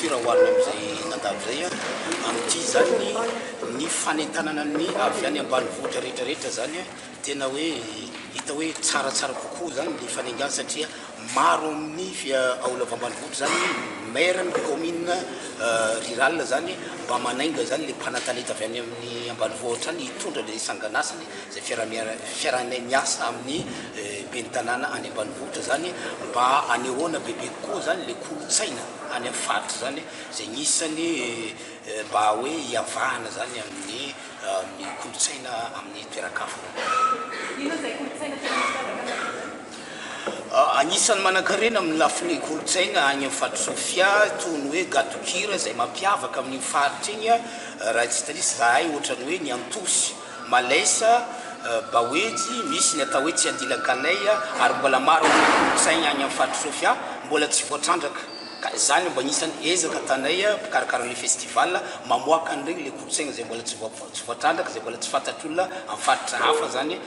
culture hoarina amin'izay nandalo zay amin'ity zany ny fanentanana ny avy any ambanivohitra rehetrarehetra zany tena hoe hita hoe tsaratsara kokoa zany ny fanaingana satria maro amin'ny aolo avy ambanivohitra zany maire ny commune rural zany mba manainga zany le mpanataneta avy any amin'ny ambanivohitra any hitondra le sanganasany zay fiaraha-miasa amin'ny be ny tanàna any ambanivohitra zany mba anehoana bebe kokoa zany le kolotsaina any amin'ny faritra zany zay nisany mba hoe hiavahana zany amin'ny kolotsaina amin'ny toeran-kafo. Anisany manan-karena amin'ny lafiny kolotsaina any amin'ny faritra Sofia toy ny hoe gadokira zay mampiavaka amin'ny faritra igny raha tsy tarisy zahay ohatrany hoe ny antosy malaisa baoejy misy ny atao hoe tsy andilan-kalay ary mbola maro kolotsaina any amin'ny faritra Sofia mbola tsy voatrandraka ka zany mba nisany ezaka tanay mpikarakara le festival mamoaka an'iregny le kolotsaina zay mbola tsy voatrandraka zay mbola tsy fantatr'olona amin'ny faritra hafa zany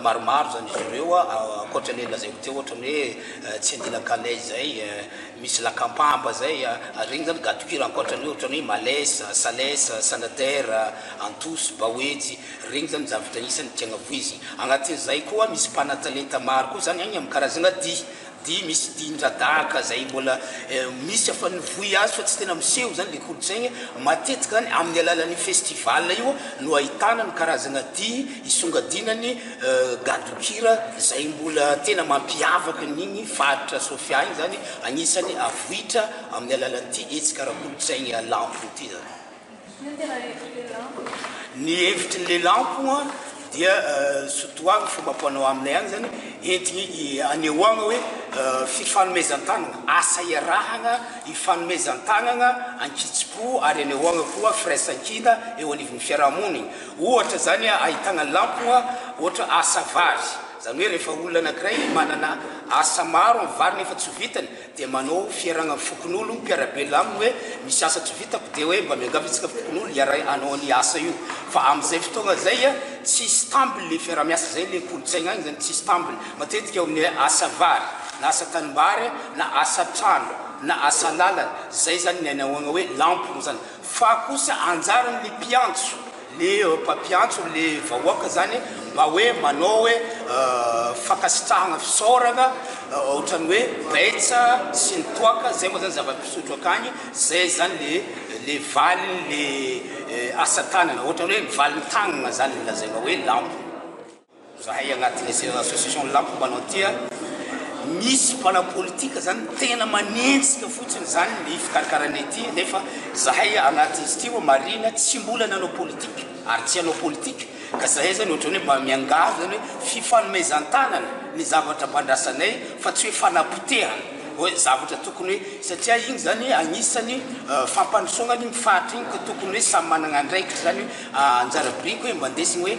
maromaro zany izy ireo ankoatra le lazaiko teo ohatrany hoe tsy andilan-kalay zay misy lakampamba zay regny zany gadokira ankoatrany hoe ohatrany hoe malesa salesa sanadera antosy baoejy regny zany zavatra nisany tiagna voizigny agnatin'izay koa misy mpanatalenta maro koa zany agny amin'ny karazagna di misy diindradaka zay mbola misy afany voy azy fa tsy tena miseho zany le kolotsaigny matetika zany amin'ny alalan'ny festival io no ahitana ny karazagna di isongadinany gadokira zay mbola tena mampiavaka n'igny faritra Sofia igny zany anisany avohitra amin'ny alalan'ity etsika raha kolotsaigny lampo ity zany. Ny hevitry le lampo dia sotoagny fomba ampanao aminay agny zany entigny anehoagna hoe fifanomezan-tanagna asa iarahagna ifanomezan-tanagna ankitsi-po ary anehoagna koa firaisan-kina eo anivon'ny fiarahamonigny ohatra zany ahitagna lampo ohatra asa vary zany hoe rehefa olona anankiray manana asa maro amin'ny vary nefa tsy vitany dia manao fiaragna fokon'olo mpiarabela aminy hoe misy asa tsy vitako dia hoe mba miangavitsika fokon'olo iara anao ny asa io fa amin'izay fotoagna zay tsy stambile le fiarah-miasa zay le kolotsaigna agny zany tsy stambile matetika eo amin'ny asa vary na asa tanimbary na asa trano na asa lalana zay zany ny anehoagna hoe lampo zany fa kosa anjaran'le mpiantso le mpampiantso le vahoaka zany mba hoe manao hoe fakasitrahagna fisaoragna ohatrany hoe baitsa sy ny toaka zay moa zany zava-pisotro akagny zay zany le valiny le asa tanana ohatrany hoe mivaliny tagnana zany lazaigna hoe lampo zahay agnatin'ny association lampo manao tia misy mpanapolitika zany tena manenjika fotsiny zany ny fikarakaranay ity nefa zahay agnatin'izy ty marina tsy mbola nanao politika ary tsy anao politika ka zahay zany ohatrany hoe mba miangavy zany hoe fifanomezan-tanana ny zavatra mpandrasanay fa tsy hoe fanapotehana hoe zavatra tokony hoe satria igny zany anisany fampandrosoagna igny faritra igny ka tokony hoe samy managna andraikitra zany anjarabriko hoe mba ndesigny hoe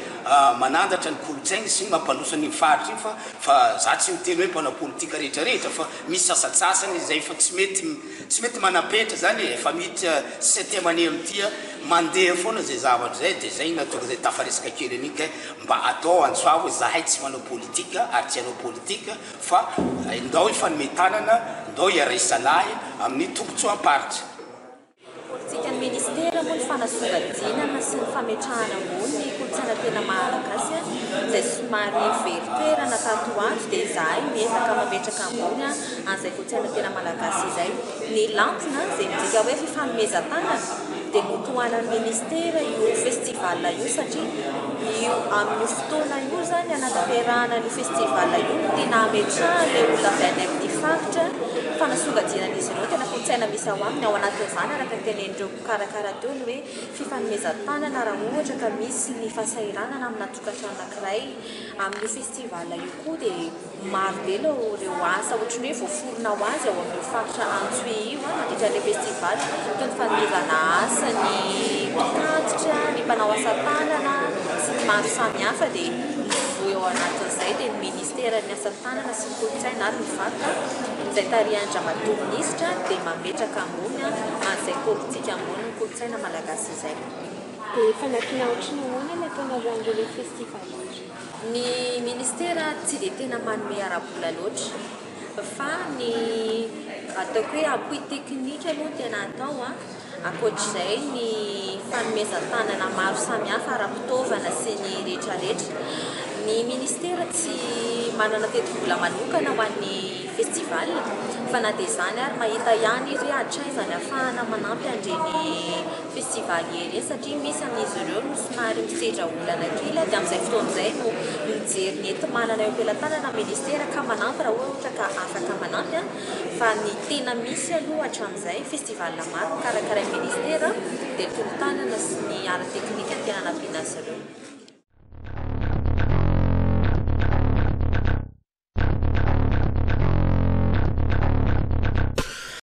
manandatra ny kolotsaigny sy mampandrosany faritra igny fa za tsy miteny hoe mpanao politika rehetrarehetra fa misy sasatsasany zay fa tsy mety manapetra zany efa mity septième année amin'ity mandeha foana zay zavatra zay dia zay natonga zay tafaresaka kely an'iny ka mba atao antsoa hoe zahay tsy manao politika ary tsy anao politika fa ndao ifanometanana ndao iaraisalahy amin'ny tombotsoam-paritra. Politika ny ministera moa ny fanasongadinana sy ny fametrahana ambony ny kolotsaina tena malagasy zay somary very toerana tato ato dia zahay miezaka mametraka ambony an'izay kolotsaina tena malagasy izay ny lampona zay midika hoe fifanomezan-tanana dia notohanan'ny ministera io festival io satria io amin'ny fotoana io zany anatanterahana ny festival io dia nametrahana le olona avy any amin'ny faritra fanasongadinan'izy ireo tena kolotsaina misy ao aminy ao anatin'izany araka ny tenen'ireo karakara teo ny hoe fifanomezan-tanana raha ohatra ka misy ny fahasahiranana amin'ny tokantrano anankiray amin'ny festival io koa dia maro be ireo asa ohatrany hoe voaforona ho azy ao amin'ny faritra Antsohihy io mandritra le festival toy ny fanomezana asa ny mpitantitra ny mpanao asa tanana sy ny maro samihafa dia vo eo anatin'izay dia ny ministera ny asa tanana sy ny kolotsaina ary ny faritra izay tarihan-dramadoministra dia mametraka ambony an'izay politika ambony ny kolotsaina malagasy izay. Dia fanampiana ohatrany ahoana ny ataonareo festival? Ny ministera tsy dia tena manome ara-bola loatra fa ny ataoko hoe appui technique aloha tena atao a ankoatr'izay ny fanomezan-tanana maro samihafa ara-pitaovana sy ny rehetrarehetra ny ministera tsy manana teti-bola manokana ho an'ny festival fa na dia izany ary mahita ihany izy hoe atraizany ahafahana manampy an'ireny festival ireny satria misy amin'izy ireo no somary misedra olana kely dia amin'izay fotoan'izay no mijery ny enti-manana eo am-pelantanana ministera ka manampy raha ohatra ka afaka manampy fa ny tena misy aloha hatramin'izay festival maro karakarain'ny ministera dia tolo-tanana sy ny ara-teknika tena nampiana azy ireo.